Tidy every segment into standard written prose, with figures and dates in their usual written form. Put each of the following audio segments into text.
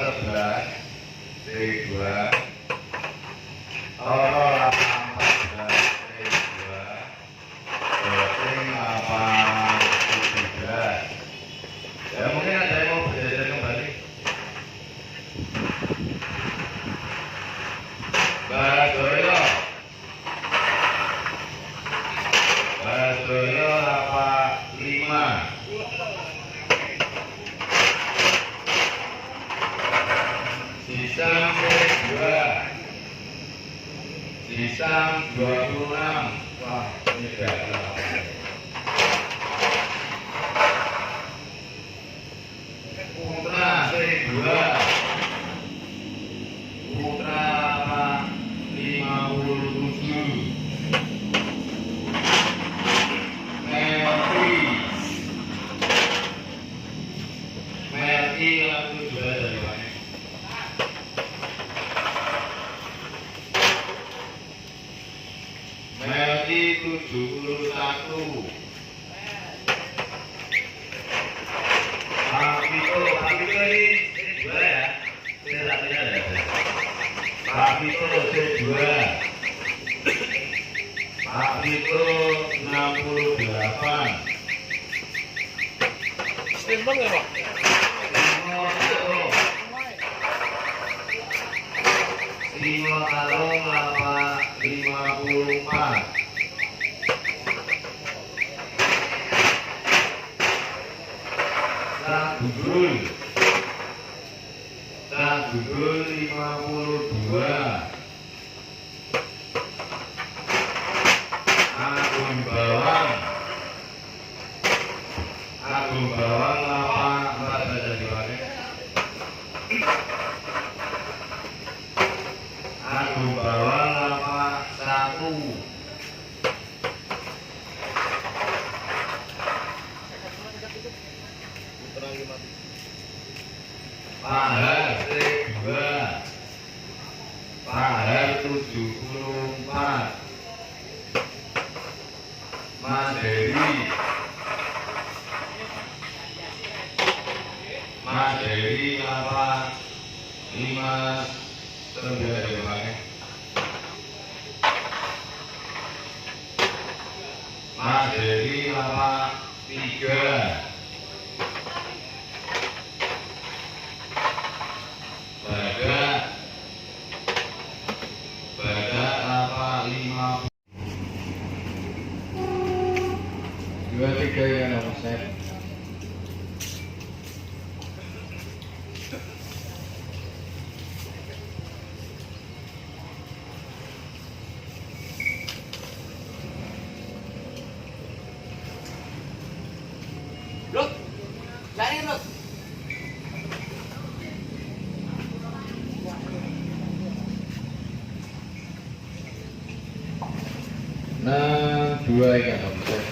11 C2 Toro 14 C2 Boting 17. Ya mungkin ada yang mau berjajar kembali. Badoyo 5. Sisam C2 Sisam 26. Wah ini gagal. Putra C2 Putra 57. Melki lagu juga dari mana? Melki 71. Papito ini C2 ya? Papito C2 Papito 68. Istimbang ya Pak? Lima kalong 54. Tanggul 52. Agung Bawang 84 dari mana? Agung Bawang 81. Pahar C2 Pahar 74. Maderi 5 dari mana? Maderi 3. Badak 5. 23 ya nomor set. Look, cari look. Nah, 2 ikan omset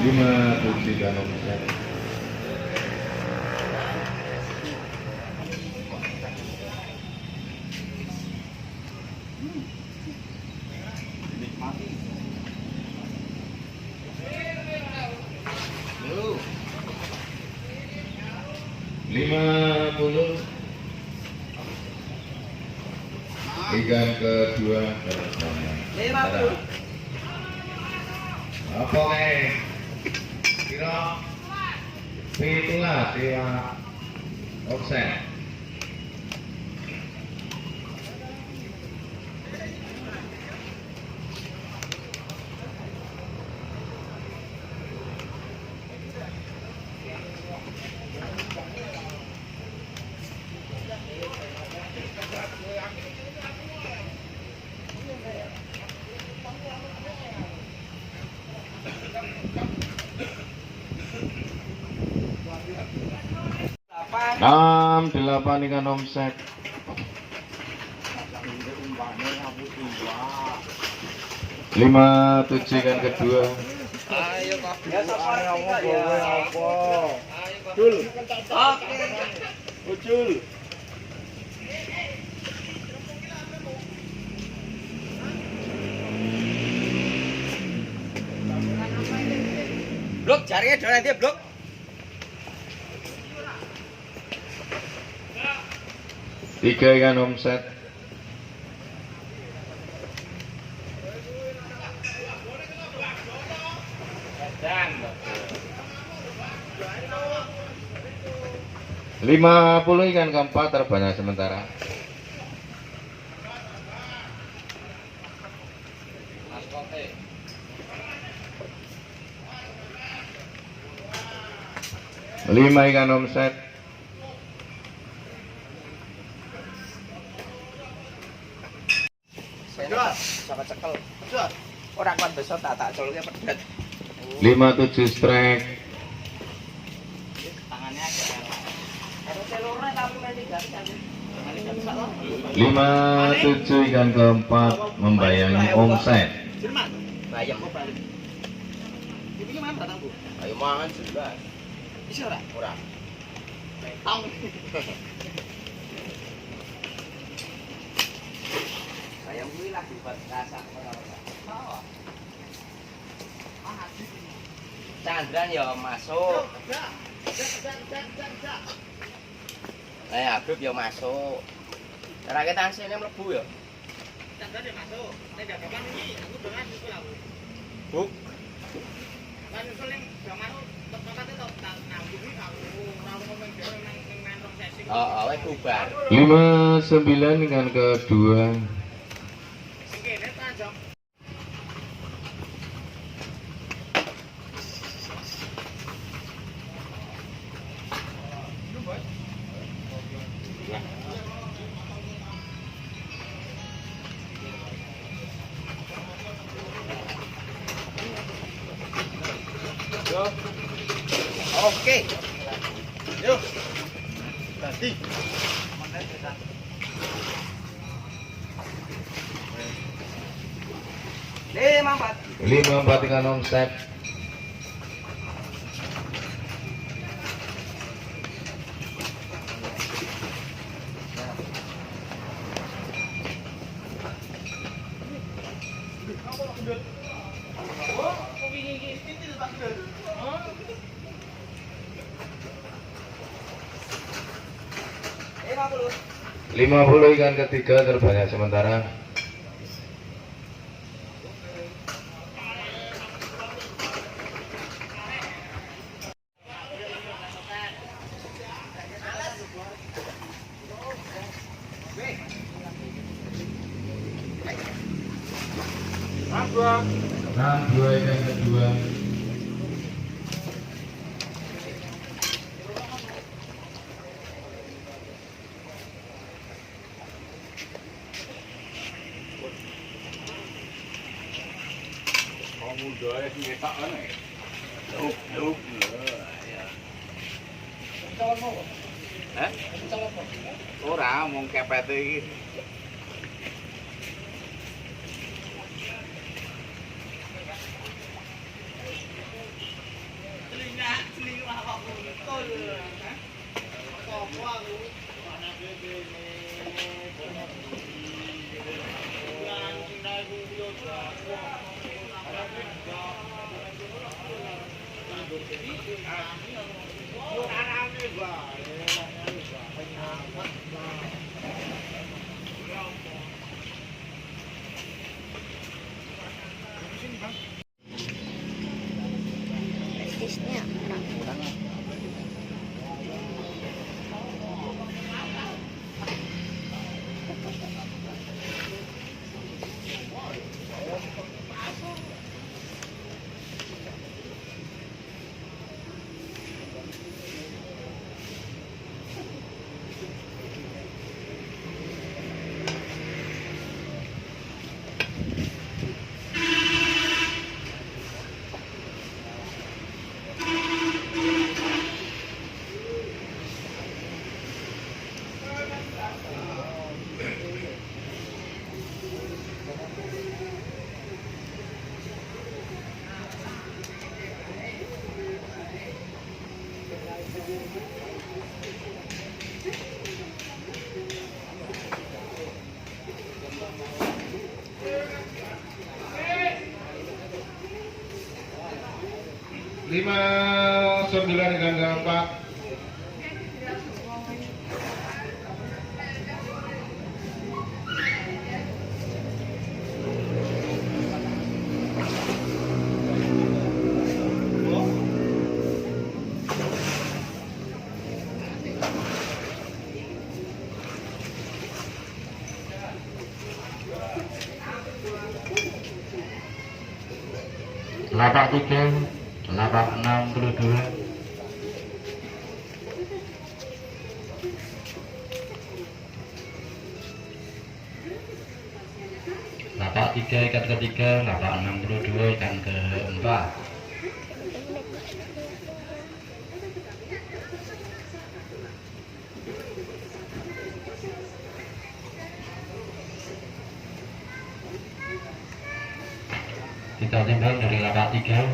57 ikan omset 50. Ikan kedua apa kira itulah dia offset. Enam 8 ikan omset 57 ikan kedua. Ayo Pak. Ya sampai ngomong boleh apa? Dul. Oke. Ucul. Blok, jaringnya dolan dia, blok. 3 ikan omset. Dan 50 ikan keempat terbanyak sementara. maskote. 5 ikan omset. Sama cekel. Orang kuat besar tak coloknya pedet. 57 strike. Tangannya agak. Harus telurnya tapi masih garis. 57 ikan keempat membayangi omset. Bayam kok balik. Iki mana datang, Bu? Ayo mangan sudah. Bisa ora? Ora. Tang. Bayam kuwi lagi buat kasak ora. Chandran ya masuk. Habib ya masuk. Cara kita hasilnya mlebu ya. Chandran ya masuk. Nek dadakan iki aku dolan iku lho. Buk. Kan usul ning gaman tempatnya tok nang iki aku ora ngomong dhewe nang main sesi. Wis bubar. 59 ikan kedua. Sing kene tanjong. Oke. Yuk. Tadi. 54 ikan omset. Lima puluh ikan ketiga terbanyak sementara. Enam dua ikan kedua. Muda sing etak ana. Luk. Hah? Ora mung kepete iki. Selingah kok betul. Hah? Sopo aku? Ana bebe. Lima 9 ikan keempat. lapak 3, lapak 62. Lapak 3 ikan ketiga, lapak 62 ikan keempat. Kita timbang dari lapak 3,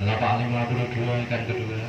lapak 52 ikan kedua.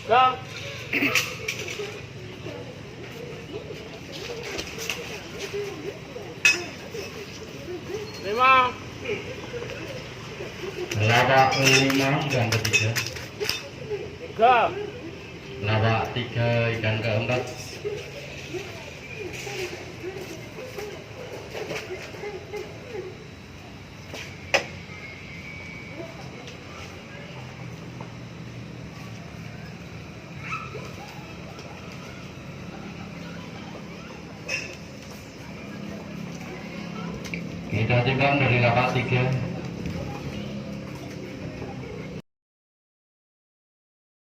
Gang. Lima. Lapak 5 ikan ketiga, 3. lapak 3 ikan keempat. Kita timbang dari lapak 3,